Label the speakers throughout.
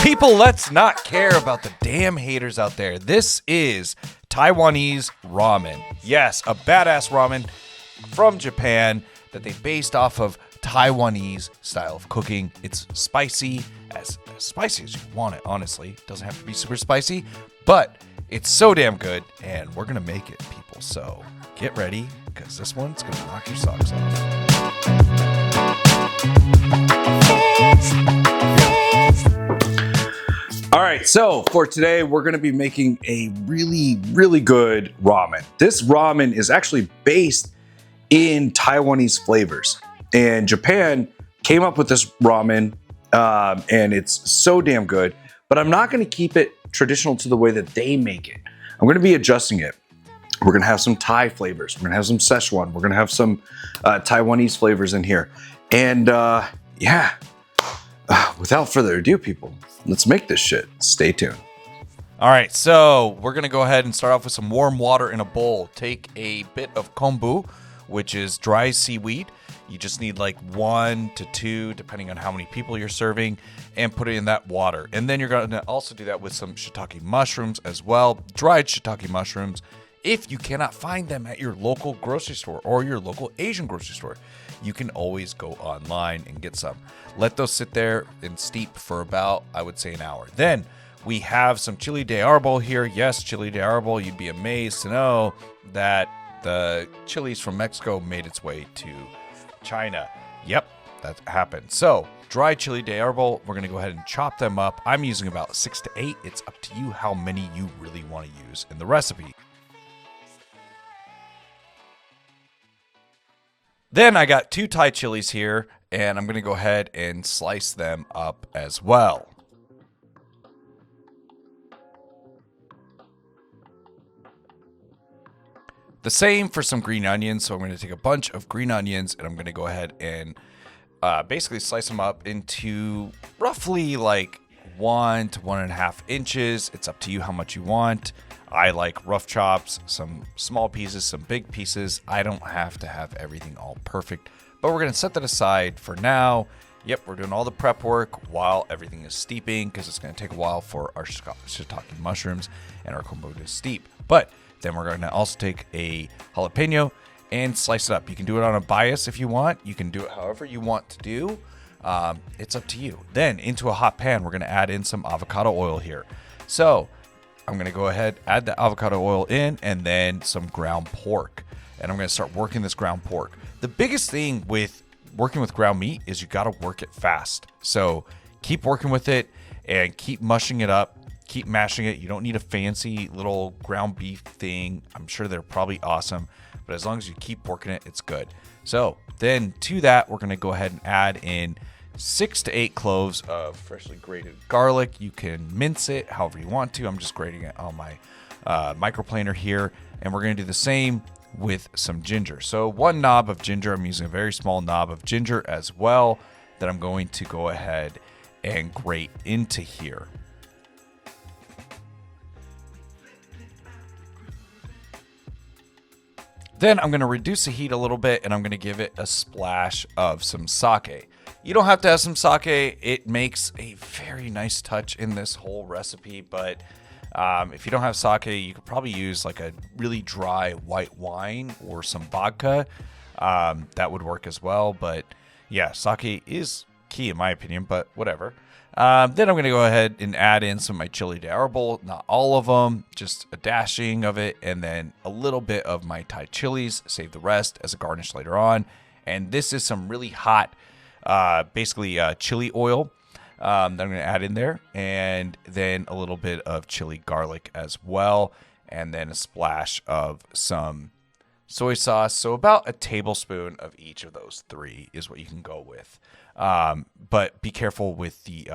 Speaker 1: People, let's not care about the damn haters out there. This is Taiwanese ramen. Yes, a badass ramen from Japan that they based off of Taiwanese style of cooking. It's spicy as you want it, honestly. It doesn't have to be super spicy, but it's so damn good, and we're going to make it, people. So get ready, because this one's going to knock your socks off. All right, so for today, we're going to be making a really, really good ramen. This ramen is actually based in Taiwanese flavors. And Japan came up with this ramen, and it's so damn good. But I'm not going to keep it traditional to the way that they make it. I'm going to be adjusting it. We're going to have some Thai flavors. We're going to have some Sichuan. We're going to have some Taiwanese flavors in here. And without further ado, people, let's make this shit. Stay tuned. All right, so we're going to go ahead and start off with some warm water in a bowl. Take a bit of kombu, which is dry seaweed. You just need like 1 to 2, depending on how many people you're serving, and put it in that water. And then you're going to also do that with some shiitake mushrooms as well, dried shiitake mushrooms. If you cannot find them at your local grocery store or your local Asian grocery store, you can always go online and get some. Let those sit there and steep for about, I would say, an hour. Then we have some chili de árbol here. Yes, chili de árbol. You'd be amazed to know that the chilies from Mexico made its way to China. Yep, that happened. So dry chili de árbol, we're going to go ahead and chop them up. I'm using about 6 to 8. It's up to you how many you really want to use in the recipe. Then I got 2 Thai chilies here, and I'm going to go ahead and slice them up as well. The same for some green onions, so I'm going to take a bunch of green onions, and I'm going to go ahead and basically slice them up into roughly like 1 to 1.5 inches. It's up to you how much you want. I like rough chops, some small pieces, some big pieces. I don't have to have everything all perfect, but we're going to set that aside for now. Yep, we're doing all the prep work while everything is steeping, because it's going to take a while for our shiitake mushrooms and our kombu to steep. But then we're going to also take a jalapeno and slice it up. You can do it on a bias if you want. You can do it however you want to do. It's up to you. Then into a hot pan, we're going to add in some avocado oil here. So I'm going to go ahead, add the avocado oil in, and then some ground pork. And I'm going to start working this ground pork. The biggest thing with working with ground meat is you got to work it fast. So keep working with it and keep mushing it up. Keep mashing it. You don't need a fancy little ground beef thing. I'm sure they're probably awesome, but as long as you keep working it, it's good. So then to that, we're going to go ahead and add in 6 to 8 cloves of freshly grated garlic. You can mince it however you want to. I'm just grating it on my microplaner here, and we're going to do the same with some ginger. So 1 knob of ginger. I'm using a very small knob of ginger as well that I'm going to go ahead and grate into here. Then I'm going to reduce the heat a little bit, and I'm going to give it a splash of some sake. You don't have to have some sake. It makes a very nice touch in this whole recipe, but if you don't have sake, you could probably use like a really dry white wine or some vodka. That would work as well, but yeah, sake is key in my opinion, but whatever. Then I'm going to go ahead and add in some of my chili de árbol, not all of them, just a dashing of it, and then a little bit of my Thai chilies, save the rest as a garnish later on. And this is some really hot, basically chili oil that I'm going to add in there, and then a little bit of chili garlic as well, and then a splash of some soy sauce. So about a tablespoon of each of those 3 is what you can go with. But be careful with the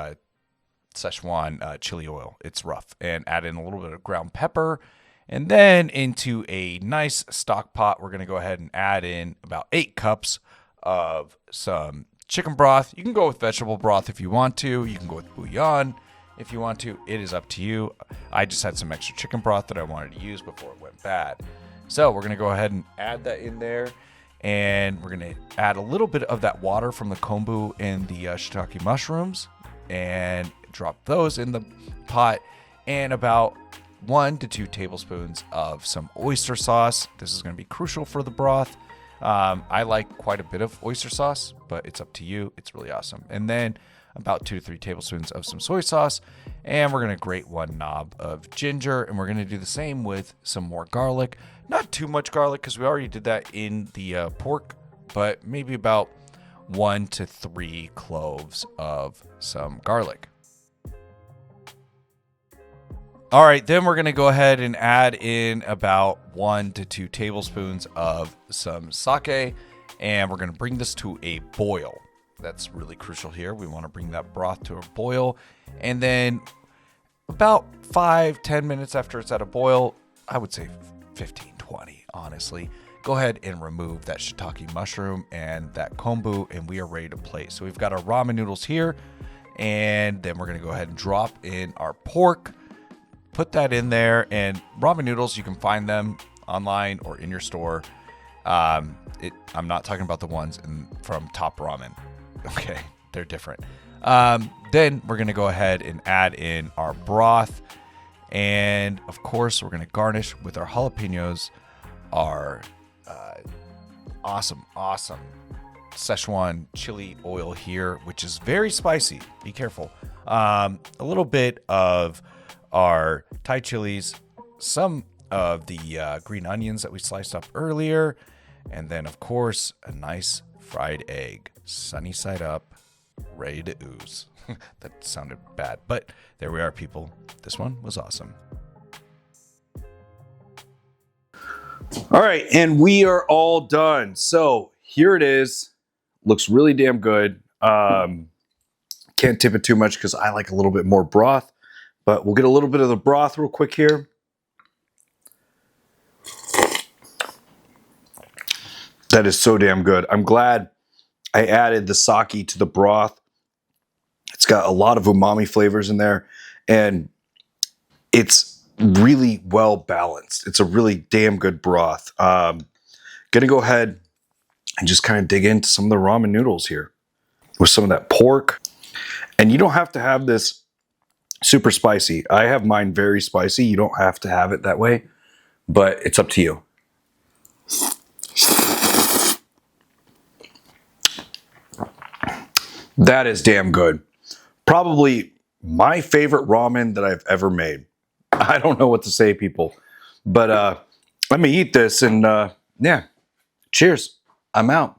Speaker 1: Szechuan chili oil. It's rough. And add in a little bit of ground pepper. And then into a nice stock pot, we're going to go ahead and add in about 8 cups of some chicken broth. You can go with vegetable broth if you want to. You can go with bouillon if you want to. It is up to you. I just had some extra chicken broth that I wanted to use before it went bad. So we're going to go ahead and add that in there. And we're going to add a little bit of that water from the kombu and the shiitake mushrooms. And drop those in the pot, and about 1 to 2 tablespoons of some oyster sauce. This is going to be crucial for the broth. I like quite a bit of oyster sauce, but it's up to you. It's really awesome. And then about 2 to 3 tablespoons of some soy sauce, and we're going to grate 1 knob of ginger, and we're going to do the same with some more garlic. Not too much garlic because we already did that in the pork, but maybe about 1 to 3 cloves of some garlic. All right, then we're going to go ahead and add in about 1 to 2 tablespoons of some sake, and we're going to bring this to a boil. That's really crucial here. We want to bring that broth to a boil, and then about 5-10 minutes after it's at a boil, I would say 15-20, honestly, go ahead and remove that shiitake mushroom and that kombu, and we are ready to plate. So we've got our ramen noodles here, and then we're going to go ahead and drop in our pork. Put that in there, and ramen noodles, you can find them online or in your store. I'm not talking about the ones from Top Ramen. Okay, they're different. Then we're going to go ahead and add in our broth. And, of course, we're going to garnish with our jalapenos, our awesome Sichuan chili oil here, which is very spicy. Be careful. A little bit of our Thai chilies, some of the green onions that we sliced up earlier, and then, of course, a nice fried egg, sunny side up, ready to ooze. That sounded bad, but there we are, people. This one was awesome. All right, and we are all done. So here it is. Looks really damn good. Can't tip it too much because I like a little bit more broth. But we'll get a little bit of the broth real quick here. That is so damn good. I'm glad I added the sake to the broth. It's got a lot of umami flavors in there, and it's really well balanced. It's a really damn good broth. Gonna go ahead and just kind of dig into some of the ramen noodles here with some of that pork. And you don't have to have this super spicy. I have mine very spicy. You don't have to have it that way, but it's up to you. That is damn good. Probably my favorite ramen that I've ever made. I don't know what to say, people, but let me eat this, and yeah, cheers. I'm out.